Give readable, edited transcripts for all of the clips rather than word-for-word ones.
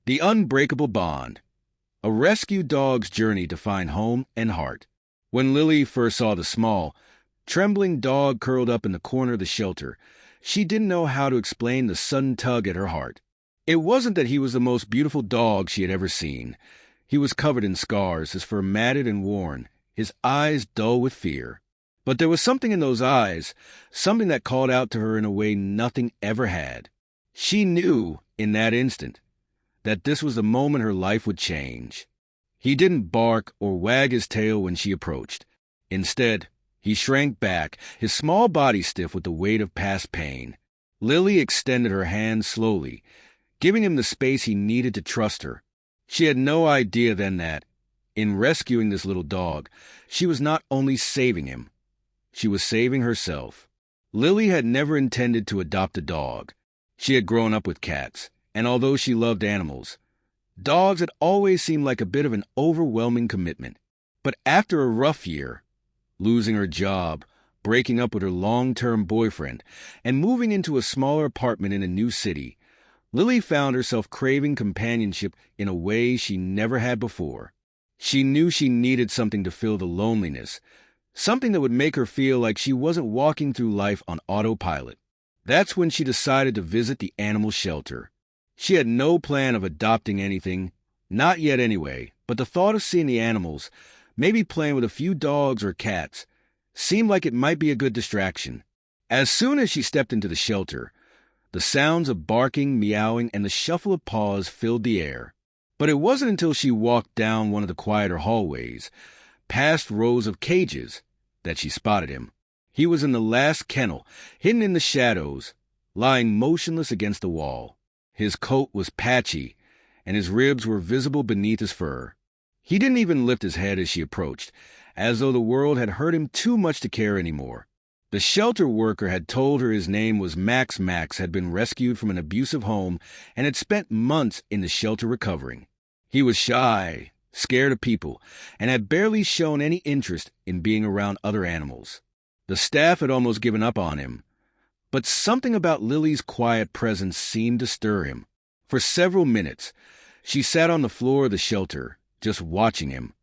The Unbreakable Bond, a rescue dog's journey to find home and heart. When Lily first saw the small, trembling dog curled up in the corner of the shelter, she didn't know how to explain the sudden tug at her heart. It wasn't that he was the most beautiful dog she had ever seen. He was covered in scars, his fur matted and worn, his eyes dull with fear. But there was something in those eyes, something that called out to her in a way nothing ever had. She knew, in that instant, that this was the moment her life would change. He didn't bark or wag his tail when she approached. Instead, he shrank back, his small body stiff with the weight of past pain. Lily extended her hand slowly, giving him the space he needed to trust her. She had no idea then that, in rescuing this little dog, she was not only saving him, she was saving herself. Lily had never intended to adopt a dog. She had grown up with cats, and although she loved animals, dogs had always seemed like a bit of an overwhelming commitment. But after a rough year, losing her job, breaking up with her long-term boyfriend, and moving into a smaller apartment in a new city, Lily found herself craving companionship in a way she never had before. She knew she needed something to fill the loneliness, something that would make her feel like she wasn't walking through life on autopilot. That's when she decided to visit the animal shelter. She had no plan of adopting anything, not yet anyway, but the thought of seeing the animals, maybe playing with a few dogs or cats, seemed like it might be a good distraction. As soon as she stepped into the shelter, the sounds of barking, meowing, and the shuffle of paws filled the air. But it wasn't until she walked down one of the quieter hallways, past rows of cages, that she spotted him. He was in the last kennel, hidden in the shadows, lying motionless against the wall. His coat was patchy, and his ribs were visible beneath his fur. He didn't even lift his head as she approached, as though the world had hurt him too much to care anymore. The shelter worker had told her his name was Max. Max had been rescued from an abusive home and had spent months in the shelter recovering. He was shy, scared of people, and had barely shown any interest in being around other animals. The staff had almost given up on him, but something about Lily's quiet presence seemed to stir him. For several minutes, she sat on the floor of the shelter, just watching him,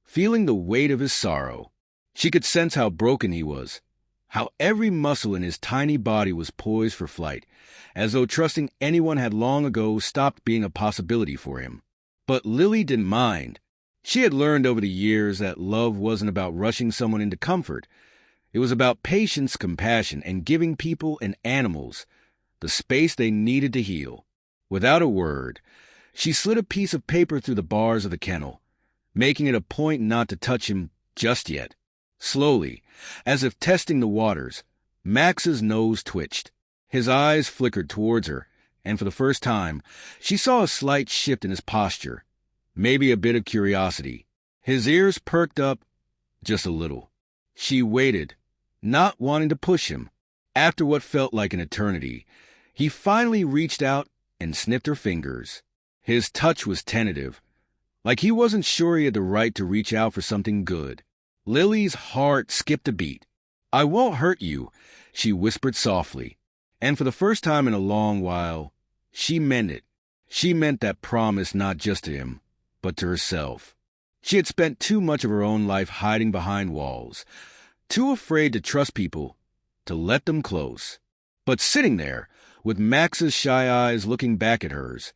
feeling the weight of his sorrow. She could sense how broken he was, how every muscle in his tiny body was poised for flight, as though trusting anyone had long ago stopped being a possibility for him. But Lily didn't mind. She had learned over the years that love wasn't about rushing someone into comfort. It was about patience, compassion, and giving people and animals the space they needed to heal. Without a word, she slid a piece of paper through the bars of the kennel, making it a point not to touch him just yet. Slowly, as if testing the waters, Max's nose twitched. His eyes flickered towards her, and for the first time, she saw a slight shift in his posture, maybe a bit of curiosity. His ears perked up just a little. She waited, not wanting to push him. After what felt like an eternity, he finally reached out and sniffed her fingers. His touch was tentative, like he wasn't sure he had the right to reach out for something good. Lily's heart skipped a beat. "I won't hurt you," she whispered softly. And for the first time in a long while, she meant it. She meant that promise not just to him, but to herself. She had spent too much of her own life hiding behind walls, too afraid to trust people, to let them close. But sitting there, with Max's shy eyes looking back at hers,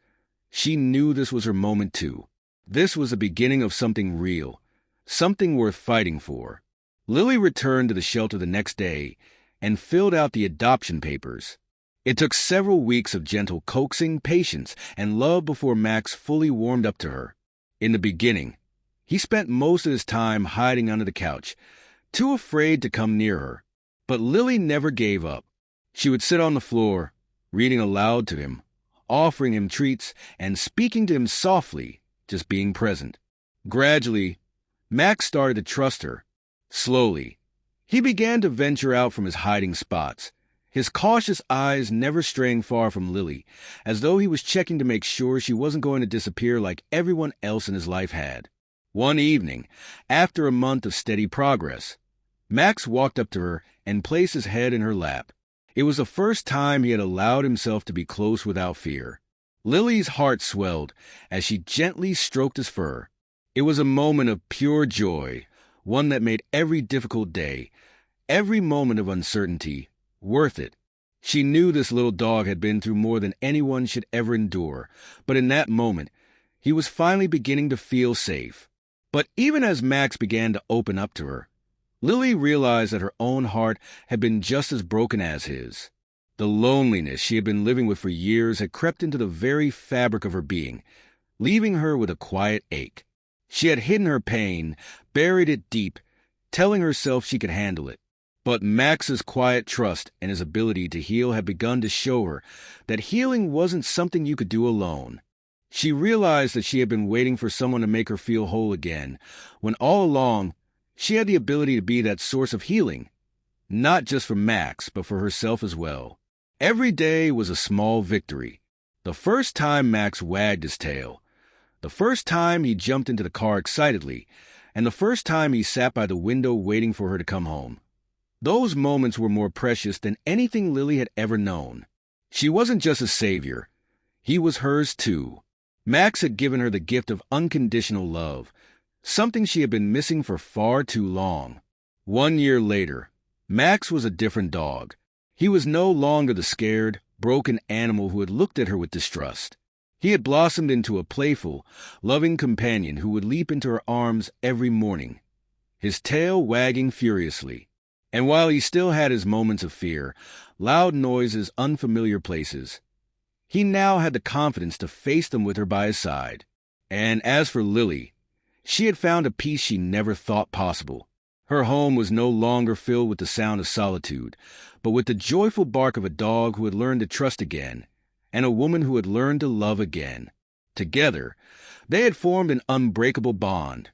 she knew this was her moment too. This was the beginning of something real, something worth fighting for. Lily returned to the shelter the next day and filled out the adoption papers. It took several weeks of gentle coaxing, patience, and love before Max fully warmed up to her. In the beginning, he spent most of his time hiding under the couch, too afraid to come near her. But Lily never gave up. She would sit on the floor, reading aloud to him, offering him treats, and speaking to him softly, just being present. Gradually, Max started to trust her. Slowly, he began to venture out from his hiding spots, his cautious eyes never straying far from Lily, as though he was checking to make sure she wasn't going to disappear like everyone else in his life had. One evening, after a month of steady progress, Max walked up to her and placed his head in her lap. It was the first time he had allowed himself to be close without fear. Lily's heart swelled as she gently stroked his fur. It was a moment of pure joy, one that made every difficult day, every moment of uncertainty, worth it. She knew this little dog had been through more than anyone should ever endure, but in that moment, he was finally beginning to feel safe. But even as Max began to open up to her, Lily realized that her own heart had been just as broken as his. The loneliness she had been living with for years had crept into the very fabric of her being, leaving her with a quiet ache. She had hidden her pain, buried it deep, telling herself she could handle it. But Max's quiet trust and his ability to heal had begun to show her that healing wasn't something you could do alone. She realized that she had been waiting for someone to make her feel whole again, when all along she had the ability to be that source of healing, not just for Max, but for herself as well. Every day was a small victory. The first time Max wagged his tail, the first time he jumped into the car excitedly, and the first time he sat by the window waiting for her to come home. Those moments were more precious than anything Lily had ever known. She wasn't just a savior. He was hers too. Max had given her the gift of unconditional love, something she had been missing for far too long. 1 year later, Max was a different dog. He was no longer the scared, broken animal who had looked at her with distrust. He had blossomed into a playful, loving companion who would leap into her arms every morning, his tail wagging furiously. And while he still had his moments of fear, loud noises, unfamiliar places, he now had the confidence to face them with her by his side. And as for Lily, she had found a peace she never thought possible. Her home was no longer filled with the sound of solitude, but with the joyful bark of a dog who had learned to trust again, and a woman who had learned to love again. Together, they had formed an unbreakable bond,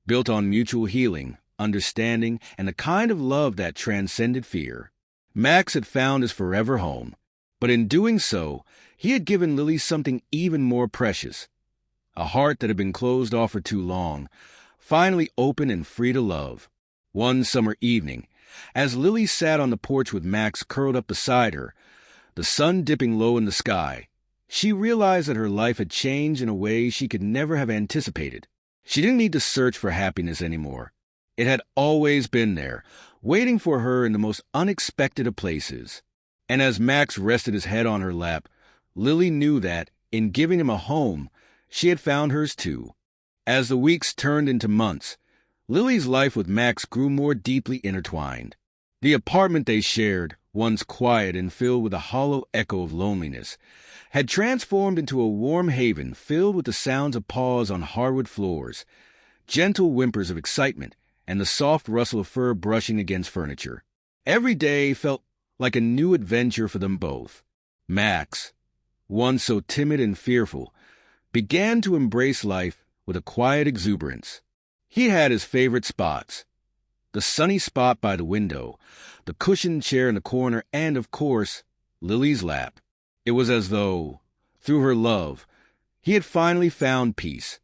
built on mutual healing, understanding, and the kind of love that transcended fear. Max had found his forever home, but in doing so, he had given Lily something even more precious. A heart that had been closed off for too long, finally open and free to love. One summer evening, as Lily sat on the porch with Max curled up beside her, the sun dipping low in the sky, she realized that her life had changed in a way she could never have anticipated. She didn't need to search for happiness anymore. It had always been there, waiting for her in the most unexpected of places. And as Max rested his head on her lap, Lily knew that, in giving him a home, she had found hers too. As the weeks turned into months, Lily's life with Max grew more deeply intertwined. The apartment they shared, once quiet and filled with a hollow echo of loneliness, had transformed into a warm haven filled with the sounds of paws on hardwood floors, gentle whimpers of excitement, and the soft rustle of fur brushing against furniture. Every day felt like a new adventure for them both. Max, once so timid and fearful, began to embrace life with a quiet exuberance. He had his favorite spots: the sunny spot by the window, the cushioned chair in the corner, and, of course, Lily's lap. It was as though, through her love, he had finally found peace,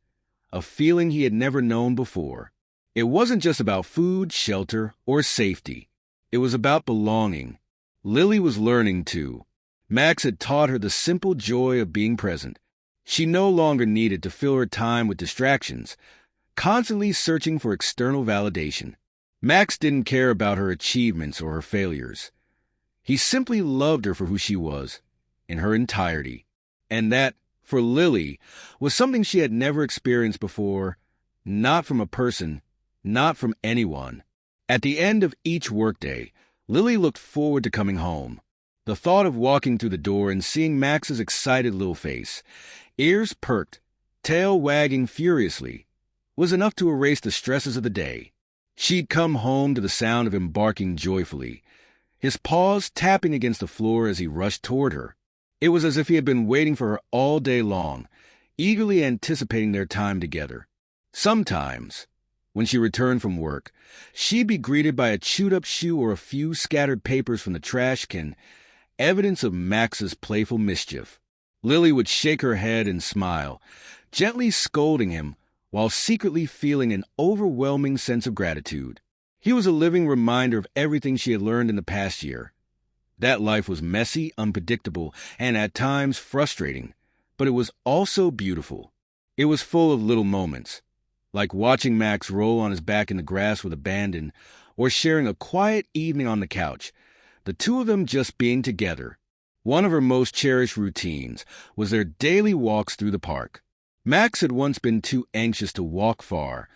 a feeling he had never known before. It wasn't just about food, shelter, or safety. It was about belonging. Lily was learning too. Max had taught her the simple joy of being present. She no longer needed to fill her time with distractions, constantly searching for external validation. Max didn't care about her achievements or her failures. He simply loved her for who she was, in her entirety. And that, for Lily, was something she had never experienced before, not from a person, not from anyone. At the end of each workday, Lily looked forward to coming home. The thought of walking through the door and seeing Max's excited little face, ears perked, tail wagging furiously, was enough to erase the stresses of the day. She'd come home to the sound of him barking joyfully, his paws tapping against the floor as he rushed toward her. It was as if he had been waiting for her all day long, eagerly anticipating their time together. Sometimes, when she returned from work, she'd be greeted by a chewed-up shoe or a few scattered papers from the trash can, evidence of Max's playful mischief. Lily would shake her head and smile, gently scolding him while secretly feeling an overwhelming sense of gratitude. He was a living reminder of everything she had learned in the past year. That life was messy, unpredictable, and at times frustrating, but it was also beautiful. It was full of little moments, like watching Max roll on his back in the grass with abandon, or sharing a quiet evening on the couch, the two of them just being together. One of her most cherished routines was their daily walks through the park. Max had once been too anxious to walk far,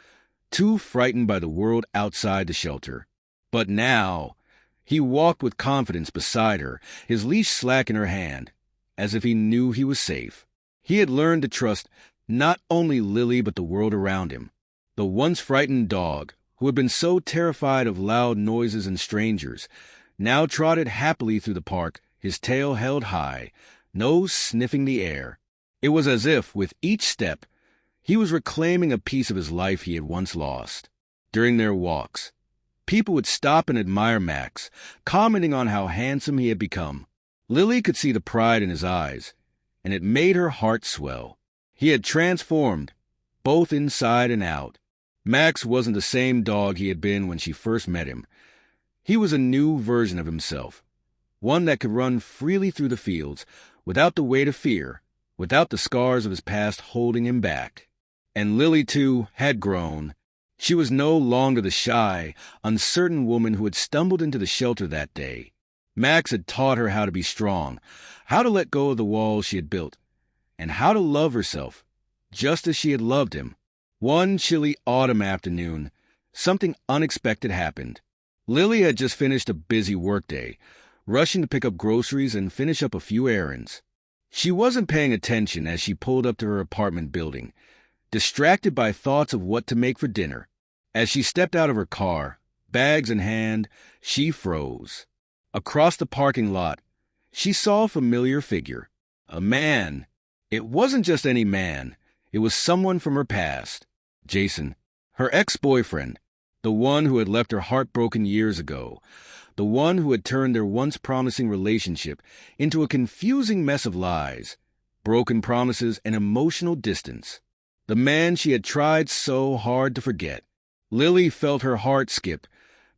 too frightened by the world outside the shelter. But now, he walked with confidence beside her, his leash slack in her hand, as if he knew he was safe. He had learned to trust not only Lily but the world around him. The once frightened dog, who had been so terrified of loud noises and strangers, now trotted happily through the park, his tail held high, nose sniffing the air. It was as if, with each step, he was reclaiming a piece of his life he had once lost. During their walks, people would stop and admire Max, commenting on how handsome he had become. Lily could see the pride in his eyes, and it made her heart swell. He had transformed, both inside and out. Max wasn't the same dog he had been when she first met him. He was a new version of himself, one that could run freely through the fields, without the weight of fear, without the scars of his past holding him back. And Lily, too, had grown. She was no longer the shy, uncertain woman who had stumbled into the shelter that day. Max had taught her how to be strong, how to let go of the walls she had built, and how to love herself, just as she had loved him. One chilly autumn afternoon, something unexpected happened. Lily had just finished a busy workday, rushing to pick up groceries and finish up a few errands. She wasn't paying attention as she pulled up to her apartment building, distracted by thoughts of what to make for dinner. As she stepped out of her car, bags in hand, she froze. Across the parking lot, she saw a familiar figure. A man. It wasn't just any man. It was someone from her past. Jason, her ex-boyfriend, the one who had left her heartbroken years ago, the one who had turned their once promising relationship into a confusing mess of lies, broken promises, and emotional distance. The man she had tried so hard to forget. Lily felt her heart skip,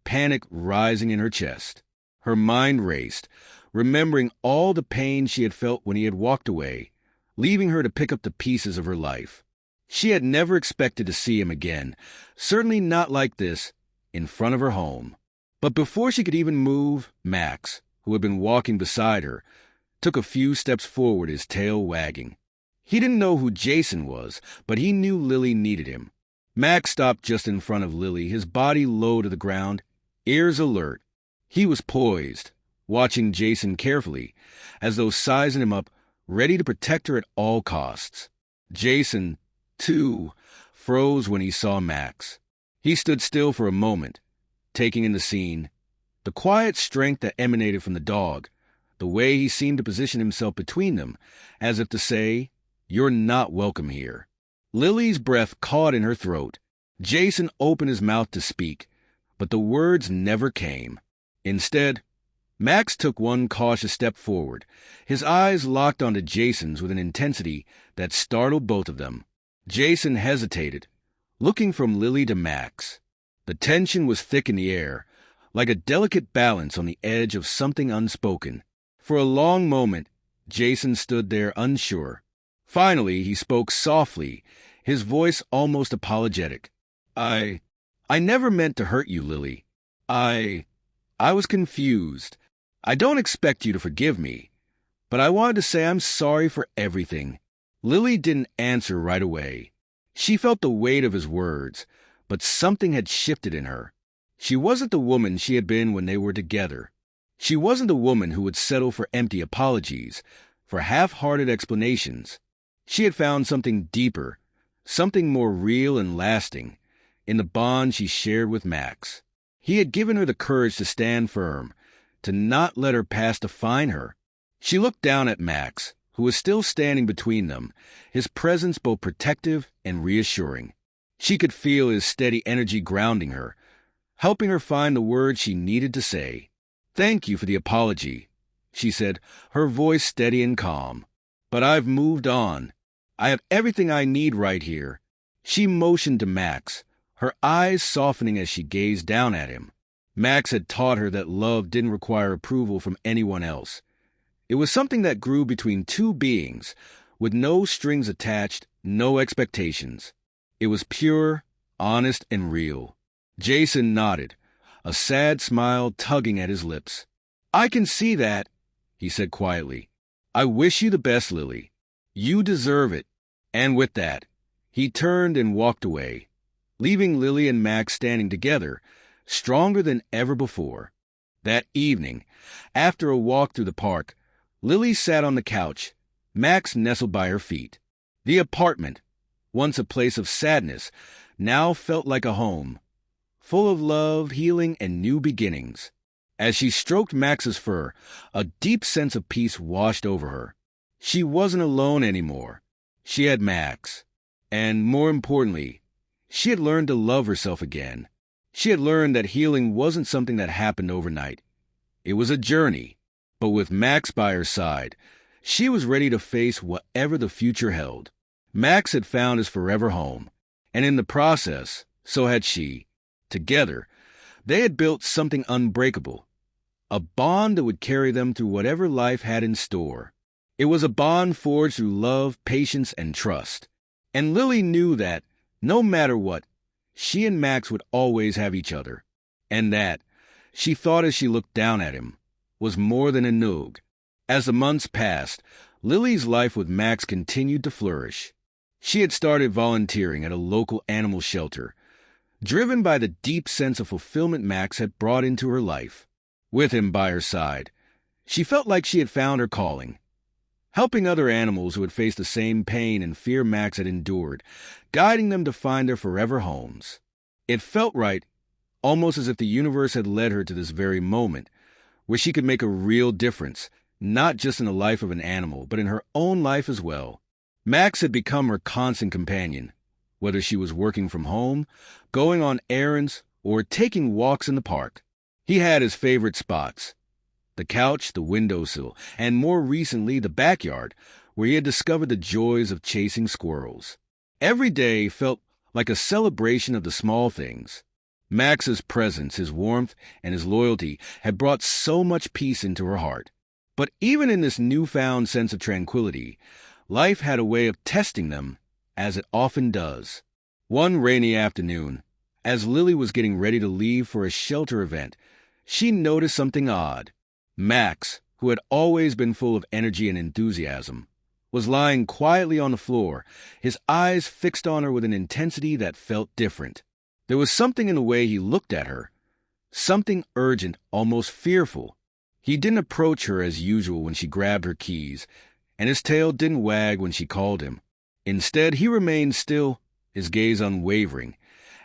panic rising in her chest. Her mind raced, remembering all the pain she had felt when he had walked away, leaving her to pick up the pieces of her life. She had never expected to see him again, certainly not like this, in front of her home. But before she could even move, Max, who had been walking beside her, took a few steps forward, his tail wagging. He didn't know who Jason was, but he knew Lily needed him. Max stopped just in front of Lily, his body low to the ground, ears alert. He was poised, watching Jason carefully, as though sizing him up, ready to protect her at all costs. Jason, too, froze when he saw Max. He stood still for a moment, taking in the scene, the quiet strength that emanated from the dog, the way he seemed to position himself between them, as if to say, "You're not welcome here." Lily's breath caught in her throat. Jason opened his mouth to speak, but the words never came. Instead, Max took one cautious step forward, his eyes locked onto Jason's with an intensity that startled both of them. Jason hesitated, looking from Lily to Max. The tension was thick in the air, like a delicate balance on the edge of something unspoken. For a long moment, Jason stood there unsure. Finally, he spoke softly, his voice almost apologetic. I never meant to hurt you, Lily. I was confused. I don't expect you to forgive me, but I wanted to say I'm sorry for everything." Lily didn't answer right away. She felt the weight of his words, but something had shifted in her. She wasn't the woman she had been when they were together. She wasn't the woman who would settle for empty apologies, for half-hearted explanations. She had found something deeper, something more real and lasting, in the bond she shared with Max. He had given her the courage to stand firm, to not let her past define her. She looked down at Max, who was still standing between them, his presence both protective and reassuring. She could feel his steady energy grounding her, helping her find the words she needed to say. "Thank you for the apology," she said, her voice steady and calm. "But I've moved on. I have everything I need right here." She motioned to Max, her eyes softening as she gazed down at him. Max had taught her that love didn't require approval from anyone else. It was something that grew between two beings, with no strings attached, no expectations. It was pure, honest, and real. Jason nodded, a sad smile tugging at his lips. "I can see that," he said quietly. "I wish you the best, Lily. You deserve it." And with that, he turned and walked away, leaving Lily and Max standing together, stronger than ever before. That evening, after a walk through the park, Lily sat on the couch, Max nestled by her feet. The apartment, once a place of sadness, now felt like a home, full of love, healing, and new beginnings. As she stroked Max's fur, a deep sense of peace washed over her. She wasn't alone anymore. She had Max. And more importantly, she had learned to love herself again. She had learned that healing wasn't something that happened overnight. It was a journey. But with Max by her side, she was ready to face whatever the future held. Max had found his forever home, and in the process, so had she. Together, they had built something unbreakable, a bond that would carry them through whatever life had in store. It was a bond forged through love, patience, and trust. And Lily knew that, no matter what, she and Max would always have each other. And that, she thought as she looked down at him, was more than a noog. As the months passed, Lily's life with Max continued to flourish. She had started volunteering at a local animal shelter, driven by the deep sense of fulfillment Max had brought into her life. With him by her side, she felt like she had found her calling, helping other animals who had faced the same pain and fear Max had endured, guiding them to find their forever homes. It felt right, almost as if the universe had led her to this very moment, where she could make a real difference, not just in the life of an animal, but in her own life as well. Max had become her constant companion, whether she was working from home, going on errands, or taking walks in the park. He had his favorite spots: the couch, the windowsill, and more recently the backyard, where he had discovered the joys of chasing squirrels. Every day felt like a celebration of the small things. Max's presence, his warmth, and his loyalty had brought so much peace into her heart. But even in this newfound sense of tranquility, life had a way of testing them, as it often does. One rainy afternoon, as Lily was getting ready to leave for a shelter event, she noticed something odd. Max, who had always been full of energy and enthusiasm, was lying quietly on the floor, his eyes fixed on her with an intensity that felt different. There was something in the way he looked at her, something urgent, almost fearful. He didn't approach her as usual when she grabbed her keys, and his tail didn't wag when she called him. Instead, he remained still, his gaze unwavering,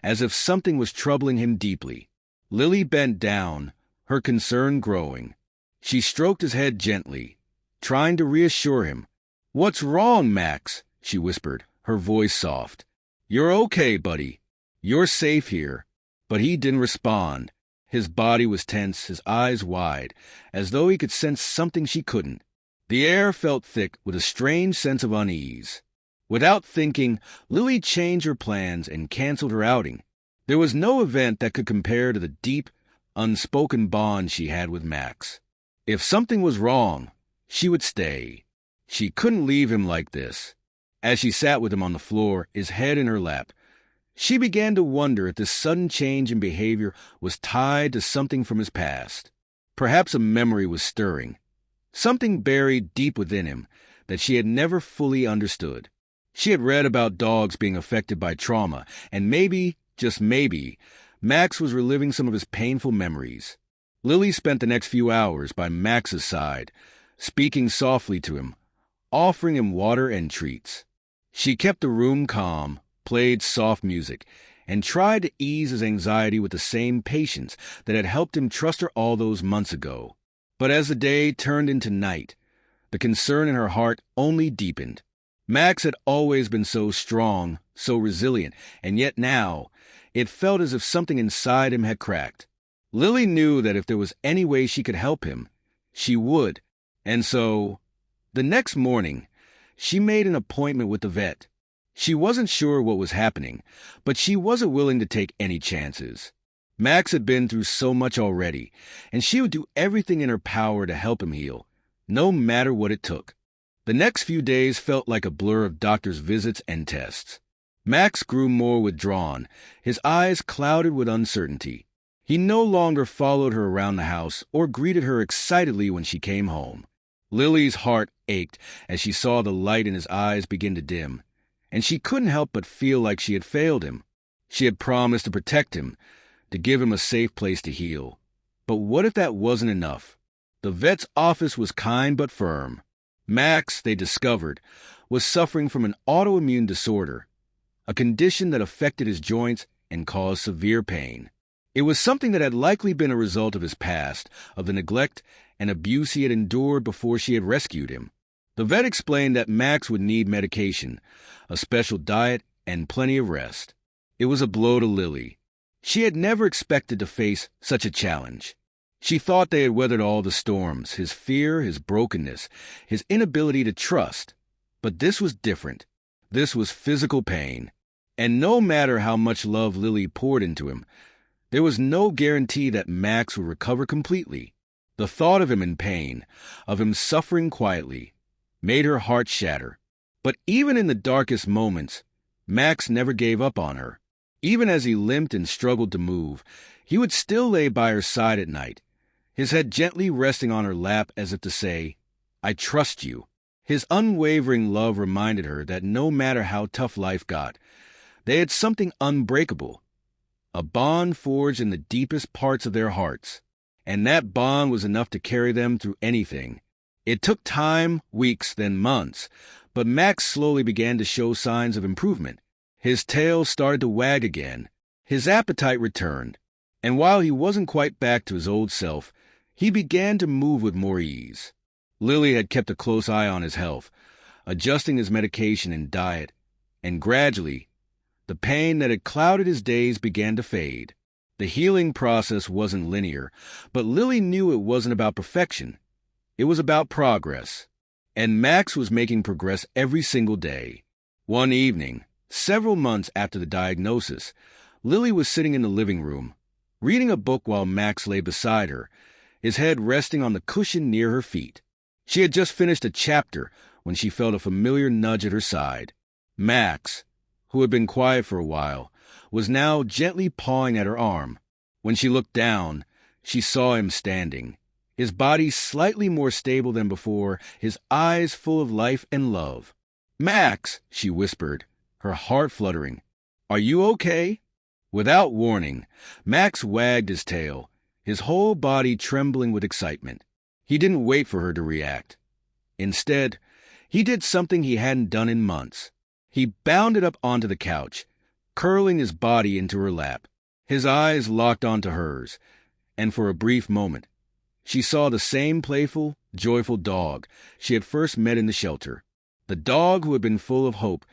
as if something was troubling him deeply. Lily bent down, her concern growing. She stroked his head gently, trying to reassure him. "What's wrong, Max?" she whispered, her voice soft. "You're okay, buddy. You're safe here." But he didn't respond. His body was tense, his eyes wide, as though he could sense something she couldn't. The air felt thick with a strange sense of unease. Without thinking, Lily changed her plans and canceled her outing. There was no event that could compare to the deep, unspoken bond she had with Max. If something was wrong, she would stay. She couldn't leave him like this. As she sat with him on the floor, his head in her lap, she began to wonder if this sudden change in behavior was tied to something from his past. Perhaps a memory was stirring, something buried deep within him that she had never fully understood. She had read about dogs being affected by trauma, and maybe, just maybe, Max was reliving some of his painful memories. Lily spent the next few hours by Max's side, speaking softly to him, offering him water and treats. She kept the room calm, played soft music, and tried to ease his anxiety with the same patience that had helped him trust her all those months ago. But as the day turned into night, the concern in her heart only deepened. Max had always been so strong, so resilient, and yet now, it felt as if something inside him had cracked. Lily knew that if there was any way she could help him, she would. And so, the next morning, she made an appointment with the vet. She wasn't sure what was happening, but she wasn't willing to take any chances. Max had been through so much already, and she would do everything in her power to help him heal, no matter what it took. The next few days felt like a blur of doctor's visits and tests. Max grew more withdrawn, his eyes clouded with uncertainty. He no longer followed her around the house or greeted her excitedly when she came home. Lily's heart ached as she saw the light in his eyes begin to dim, and she couldn't help but feel like she had failed him. She had promised to protect him, to give him a safe place to heal. But what if that wasn't enough? The vet's office was kind but firm. Max, they discovered, was suffering from an autoimmune disorder, a condition that affected his joints and caused severe pain. It was something that had likely been a result of his past, of the neglect and abuse he had endured before she had rescued him. The vet explained that Max would need medication, a special diet, and plenty of rest. It was a blow to Lily. She had never expected to face such a challenge. She thought they had weathered all the storms, his fear, his brokenness, his inability to trust. But this was different. This was physical pain. And no matter how much love Lily poured into him, there was no guarantee that Max would recover completely. The thought of him in pain, of him suffering quietly, made her heart shatter. But even in the darkest moments, Max never gave up on her. Even as he limped and struggled to move, he would still lay by her side at night, his head gently resting on her lap as if to say, "I trust you." His unwavering love reminded her that no matter how tough life got, they had something unbreakable, a bond forged in the deepest parts of their hearts, and that bond was enough to carry them through anything. It took time, weeks, then months, but Max slowly began to show signs of improvement. His tail started to wag again, his appetite returned, and while he wasn't quite back to his old self, he began to move with more ease. Lily had kept a close eye on his health, adjusting his medication and diet, and gradually, the pain that had clouded his days began to fade. The healing process wasn't linear, but Lily knew it wasn't about perfection. It was about progress. And Max was making progress every single day. One evening, several months after the diagnosis, Lily was sitting in the living room, reading a book while Max lay beside her, his head resting on the cushion near her feet. She had just finished a chapter when she felt a familiar nudge at her side. Max, who had been quiet for a while, was now gently pawing at her arm. When she looked down, she saw him standing, his body slightly more stable than before, his eyes full of life and love. "Max," she whispered, her heart fluttering, "are you okay?" Without warning, Max wagged his tail, his whole body trembling with excitement. He didn't wait for her to react. Instead, he did something he hadn't done in months. He bounded up onto the couch, curling his body into her lap. His eyes locked onto hers, and for a brief moment, she saw the same playful, joyful dog she had first met in the shelter. The dog who had been full of hope,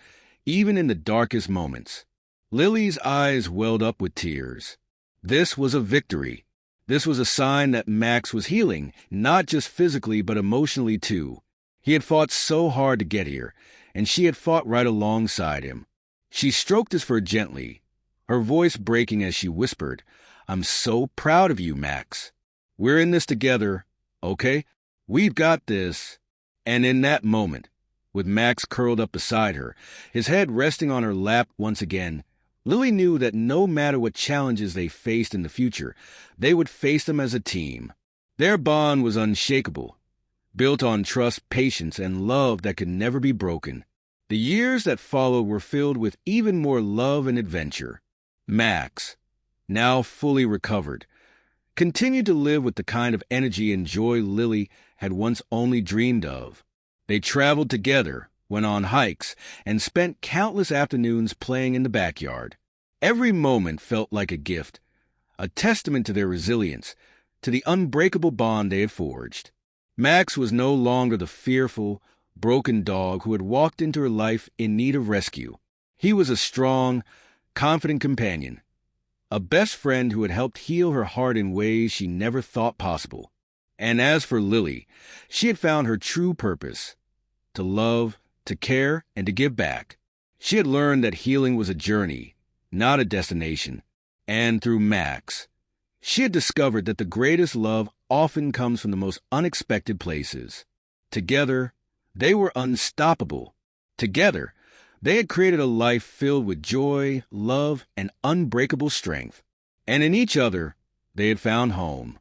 even in the darkest moments. Lily's eyes welled up with tears. This was a victory. This was a sign that Max was healing, not just physically but emotionally too. He had fought so hard to get here, and she had fought right alongside him. She stroked his fur gently, her voice breaking as she whispered, "I'm so proud of you, Max. We're in this together, okay? We've got this." And in that moment, with Max curled up beside her, his head resting on her lap once again, Lily knew that no matter what challenges they faced in the future, they would face them as a team. Their bond was unshakable, built on trust, patience, and love that could never be broken. The years that followed were filled with even more love and adventure. Max, now fully recovered, continued to live with the kind of energy and joy Lily had once only dreamed of. They traveled together, went on hikes, and spent countless afternoons playing in the backyard. Every moment felt like a gift, a testament to their resilience, to the unbreakable bond they had forged. Max was no longer the fearful, broken dog who had walked into her life in need of rescue. He was a strong, confident companion, a best friend who had helped heal her heart in ways she never thought possible. And as for Lily, she had found her true purpose, to love, to care, and to give back. She had learned that healing was a journey, not a destination. And through Max, she had discovered that the greatest love often comes from the most unexpected places. Together, They were unstoppable. Together, they had created a life filled with joy, love, and unbreakable strength. And in each other, they had found home.